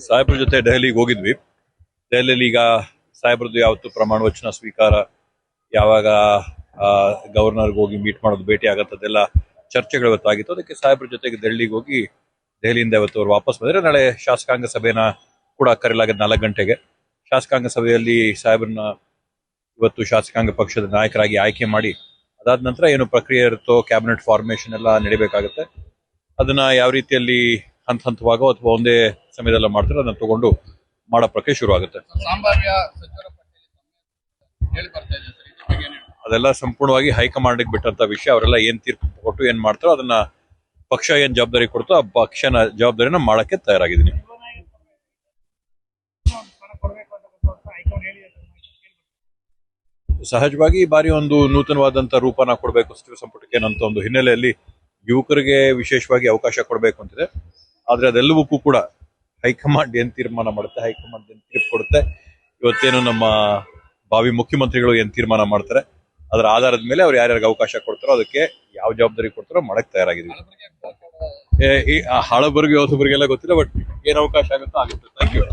ಸಾಹೇಬ್ರ ಜೊತೆ ದೆಹಲಿಗೆ ಹೋಗಿದ್ವಿ. ದೆಹಲಿಯಲ್ಲಿ ಈಗ ಸಾಹೇಬ್ರದ್ದು ಯಾವತ್ತು ಪ್ರಮಾಣ ವಚನ ಸ್ವೀಕಾರ, ಯಾವಾಗ ಗವರ್ನರ್ಗೆ ಹೋಗಿ ಮೀಟ್ ಮಾಡೋದು, ಭೇಟಿ ಆಗತ್ತದೆಲ್ಲ ಚರ್ಚೆಗಳು ಇವತ್ತಾಗಿತ್ತು. ಅದಕ್ಕೆ ಸಾಹೇಬ್ರ ಜೊತೆಗೆ ದೆಹಲಿಗೆ ಹೋಗಿ ದೆಹಲಿಯಿಂದ ಇವತ್ತು ಅವರು ವಾಪಸ್ ಬಂದರೆ ನಾಳೆ ಶಾಸಕಾಂಗ ಸಭೆನ ಕೂಡ ಕರೆಯಲಾಗಿದೆ 4 ಗಂಟೆಗೆ. ಶಾಸಕಾಂಗ ಸಭೆಯಲ್ಲಿ ಸಾಹೇಬ್ರನ್ನ ಇವತ್ತು ಶಾಸಕಾಂಗ ಪಕ್ಷದ ನಾಯಕರಾಗಿ ಆಯ್ಕೆ ಮಾಡಿ ಅದಾದ ನಂತರ ಏನು ಪ್ರಕ್ರಿಯೆ ಇರುತ್ತೋ ಕ್ಯಾಬಿನೆಟ್ ಫಾರ್ಮೇಷನ್ ಎಲ್ಲ ನಡಿಬೇಕಾಗುತ್ತೆ. ಅದನ್ನ ಯಾವ ರೀತಿಯಲ್ಲಿ ಹಂತವಾಗೋ ಅಥವಾ ಒಂದೇ ಸಮಯದಲ್ಲ ಮಾಡ್ತಾರೆ ಅದನ್ನ ತಗೊಂಡು ಮಾಡೋ ಪ್ರಕ್ರಿಯೆ ಶುರು ಆಗುತ್ತೆ. ಅದೆಲ್ಲ ಸಂಪೂರ್ಣವಾಗಿ ಹೈಕಮಾಂಡ್ಗೆ ಬಿಟ್ಟಂತ ವಿಷಯ. ಅವರೆಲ್ಲ ಏನ್ ತೀರ್ಪು ಕೊಟ್ಟು ಏನ್ ಮಾಡ್ತಾರೋ ಅದನ್ನ ಪಕ್ಷ ಏನ್ ಜವಾಬ್ದಾರಿ ಕೊಡ್ತೋ ಆ ಪಕ್ಷನ ಜವಾಬ್ದಾರಿನ ಮಾಡಕ್ಕೆ ತಯಾರಾಗಿದ್ದೀನಿ. ಸಹಜವಾಗಿ ಈ ಬಾರಿ ಒಂದು ನೂತನವಾದಂತ ರೂಪನ ಕೊಡಬೇಕು ಸಚಿವ ಸಂಪುಟಕ್ಕೆ ಅನ್ನೋ ಒಂದು ಹಿನ್ನೆಲೆಯಲ್ಲಿ ಯುವಕರಿಗೆ ವಿಶೇಷವಾಗಿ ಅವಕಾಶ ಕೊಡಬೇಕು ಅಂತಿದೆ. ಆದ್ರೆ ಅದೆಲ್ಲವಕ್ಕೂ ಕೂಡ ಹೈಕಮಾಂಡ್ ಏನ್ ತೀರ್ಮಾನ ಮಾಡುತ್ತೆ, ಹೈಕಮಾಂಡ್ ಏನ್ ತೀರ್ಪು ಕೊಡುತ್ತೆ, ಇವತ್ತೇನು ನಮ್ಮ ಭಾವಿ ಮುಖ್ಯಮಂತ್ರಿಗಳು ಏನ್ ತೀರ್ಮಾನ ಮಾಡ್ತಾರೆ ಅದರ ಆಧಾರದ ಮೇಲೆ ಅವ್ರು ಯಾರ್ಯಾರಿಗೆ ಅವಕಾಶ ಕೊಡ್ತಾರೋ ಅದಕ್ಕೆ ಯಾವ ಜವಾಬ್ದಾರಿ ಕೊಡ್ತಾರೋ ಮಾಡಕ್ ತಯಾರಾಗಿದ್ದೀವಿ. ಹಳಬರ್ಗೆ ಹೊಸಬರಿಗೆಲ್ಲ ಗೊತ್ತಿಲ್ಲ, ಬಟ್ ಏನ್ ಅವಕಾಶ ಆಗುತ್ತೋ ಆಗುತ್ತೆ. Thank you.